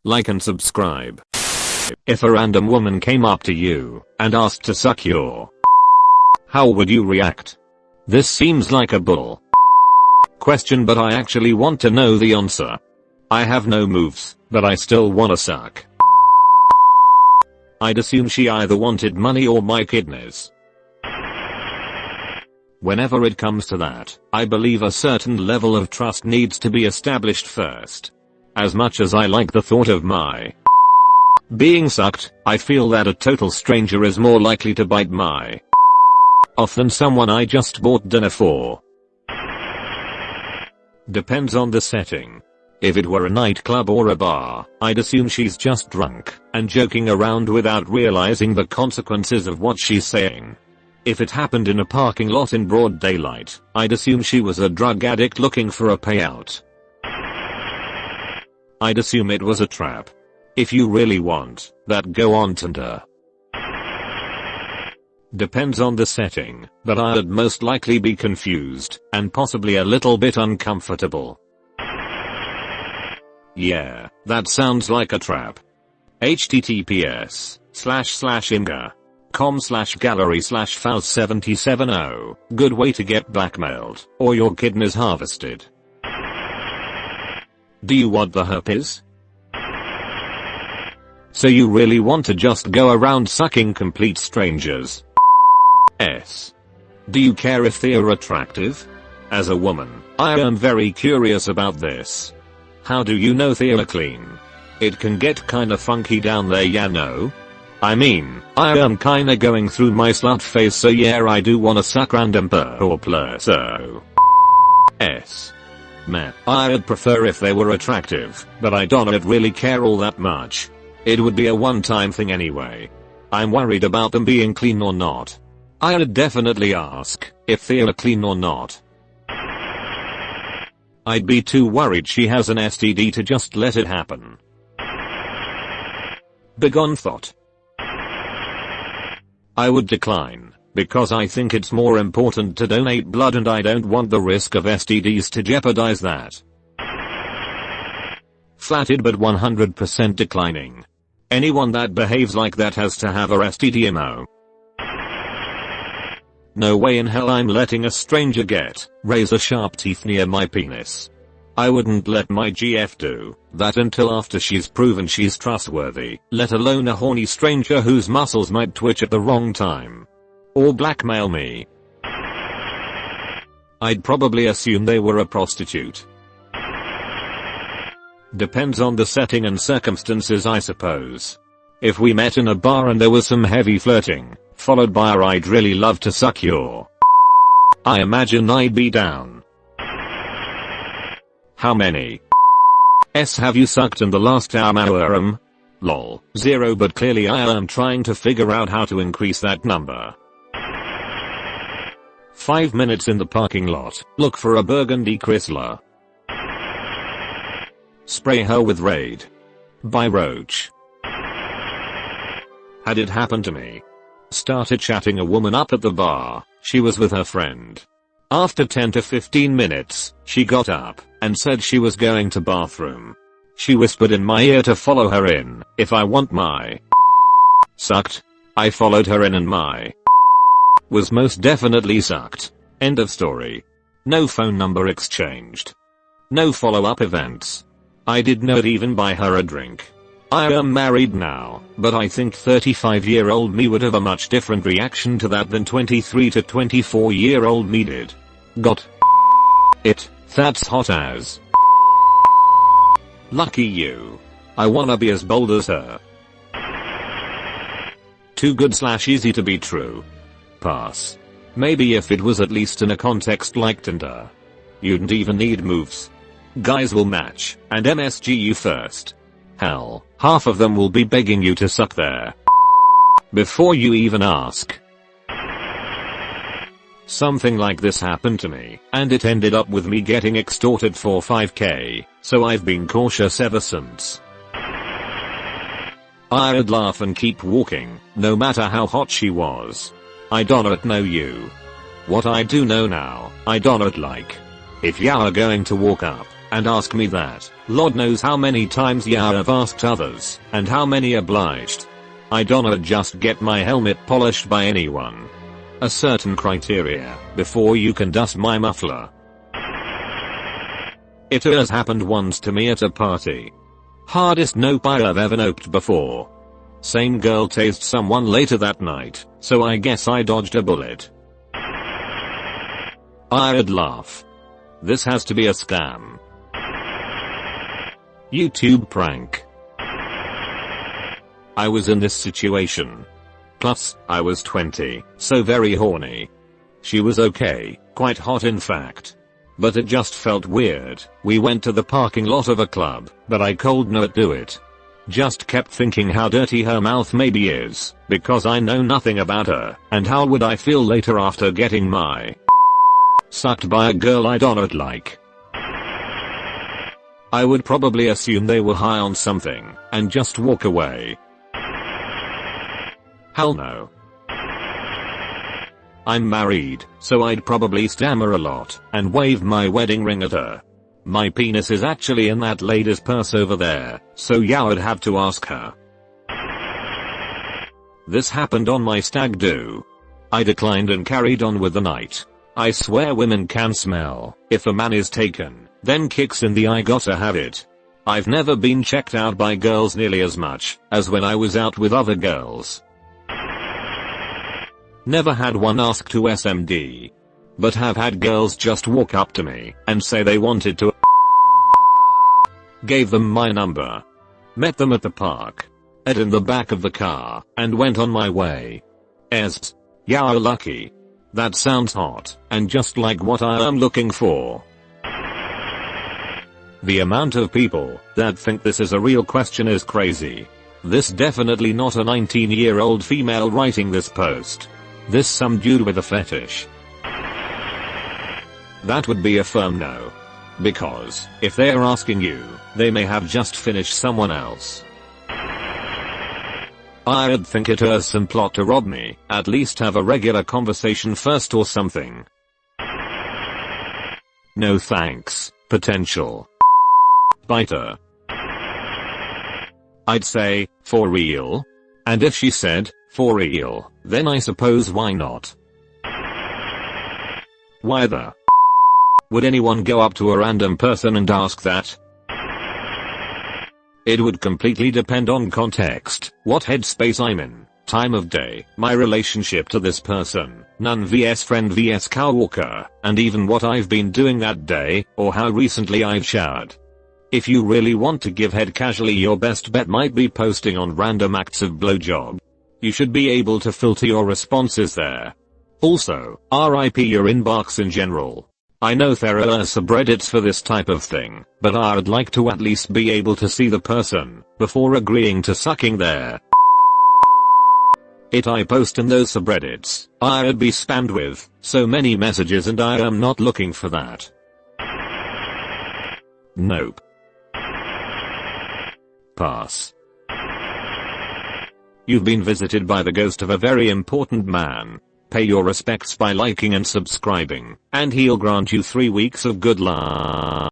like and subscribe. If a random woman came up to you and asked to suck your, how would you react? This seems like a bull question, but I actually want to know the answer. I have no moves, but I still wanna suck. I'd assume she either wanted money or my kidneys. Whenever it comes to that, I believe a certain level of trust needs to be established first. As much as I like the thought of my being sucked, I feel that a total stranger is more likely to bite my off than someone I just bought dinner for. Depends on the setting. If it were a nightclub or a bar, I'd assume she's just drunk and joking around without realizing the consequences of what she's saying. If it happened in a parking lot in broad daylight, I'd assume she was a drug addict looking for a payout. I'd assume it was a trap. If you really want that, go on Tinder. Depends on the setting, but I'd most likely be confused and possibly a little bit uncomfortable. Yeah, that sounds like a trap. https://imga.com/gallery/fouz770. Good way to get blackmailed or your kidneys harvested. Do you want the herpes? So you really want to just go around sucking complete strangers? Do you care if they are attractive? As a woman, I am very curious about this. How do you know they are clean? It can get kinda funky down there, ya know? I mean, I am kinda going through my slut phase, so yeah, I do wanna suck random or so. Man, I'd prefer if they were attractive, but I don't really care all that much. It would be a one-time thing anyway. I'm worried about them being clean or not. I'd definitely ask if they are clean or not. I'd be too worried she has an STD to just let it happen. Begone thought. I would decline, because I think it's more important to donate blood and I don't want the risk of STDs to jeopardize that. Flattered but 100% declining. Anyone that behaves like that has to have a STDMO. No way in hell I'm letting a stranger get razor-sharp teeth near my penis. I wouldn't let my GF do that until after she's proven she's trustworthy, let alone a horny stranger whose muscles might twitch at the wrong time. Or blackmail me. I'd probably assume they were a prostitute. Depends on the setting and circumstances, I suppose. If we met in a bar and there was some heavy flirting, followed by a "I'd really love to suck your," I imagine I'd be down. How many have you sucked in the last hour? Lol, 0, but clearly I am trying to figure out how to increase that number. 5 minutes in the parking lot, look for a burgundy Chrysler. Spray her with Raid by Roach. Had it happened to me. Started chatting a woman up at the bar. She was with her friend. After 10 to 15 minutes, she got up and said she was going to bathroom. She whispered in my ear to follow her in if I want my sucked. I followed her in and my was most definitely sucked. End of story. No phone number exchanged. No follow-up events. I did not even buy her a drink. I am married now, but I think 35-year-old me would have a much different reaction to that than 23 to 24-year-old me did. Got it? That's hot as. Lucky you. I wanna be as bold as her. Too good/easy to be true. Pass. Maybe if it was at least in a context like Tinder. You'dn't even need moves. Guys will match and MSG you first. Hell, half of them will be begging you to suck their before you even ask. Something like this happened to me, and it ended up with me getting extorted for $5K, so I've been cautious ever since. I'd laugh and keep walking, no matter how hot she was. I don't know you. What I do know now, I don't like. If you are going to walk up And ask me that. Lord knows how many times yeah I've asked others, and how many obliged. I don't just get my helmet polished by anyone. A certain criteria before you can dust my muffler. It has happened once to me at a party. Hardest nope I've ever noped before. Same girl tased someone later that night, so I guess I dodged a bullet. I'd laugh. This has to be a scam. YouTube prank. I was in this situation. Plus, I was 20, so very horny. She was okay, quite hot in fact. But it just felt weird. We went to the parking lot of a club, but I cold not do it. Just kept thinking how dirty her mouth maybe is, because I know nothing about her, and how would I feel later after getting my sucked by a girl I don't like. I would probably assume they were high on something, and just walk away. Hell no. I'm married, so I'd probably stammer a lot, and wave my wedding ring at her. My penis is actually in that lady's purse over there, so yeah I'd have to ask her. This happened on my stag do. I declined and carried on with the night. I swear women can smell. If a man is taken, then kicks in the I gotta have it. I've never been checked out by girls nearly as much as when I was out with other girls. Never had one ask to SMD. But have had girls just walk up to me and say they wanted to. Gave them my number. Met them at the park. Ate in the back of the car and went on my way. Yeah lucky. That sounds hot and just like what I am looking for. The amount of people that think this is a real question is crazy. This definitely not a 19-year-old female writing this post. This some dude with a fetish. That would be a firm no. Because, if they're asking you, they may have just finished someone else. I'd think it was some plot to rob me, at least have a regular conversation first or something. No thanks, potential biter. I'd say, for real? And if she said, for real, then I suppose why not? Why the would anyone go up to a random person and ask that? It would completely depend on context, what headspace I'm in, time of day, my relationship to this person, none vs friend vs coworker, and even what I've been doing that day, or how recently I've showered. If you really want to give head casually, your best bet might be posting on random acts of blowjob. You should be able to filter your responses there. Also, RIP your inbox in general. I know there are subreddits for this type of thing, but I'd like to at least be able to see the person before agreeing to sucking their it I post in those subreddits. I'd be spammed with so many messages and I am not looking for that. Nope. Pass. You've been visited by the ghost of a very important man. Pay your respects by liking and subscribing, and he'll grant you 3 weeks of good luck.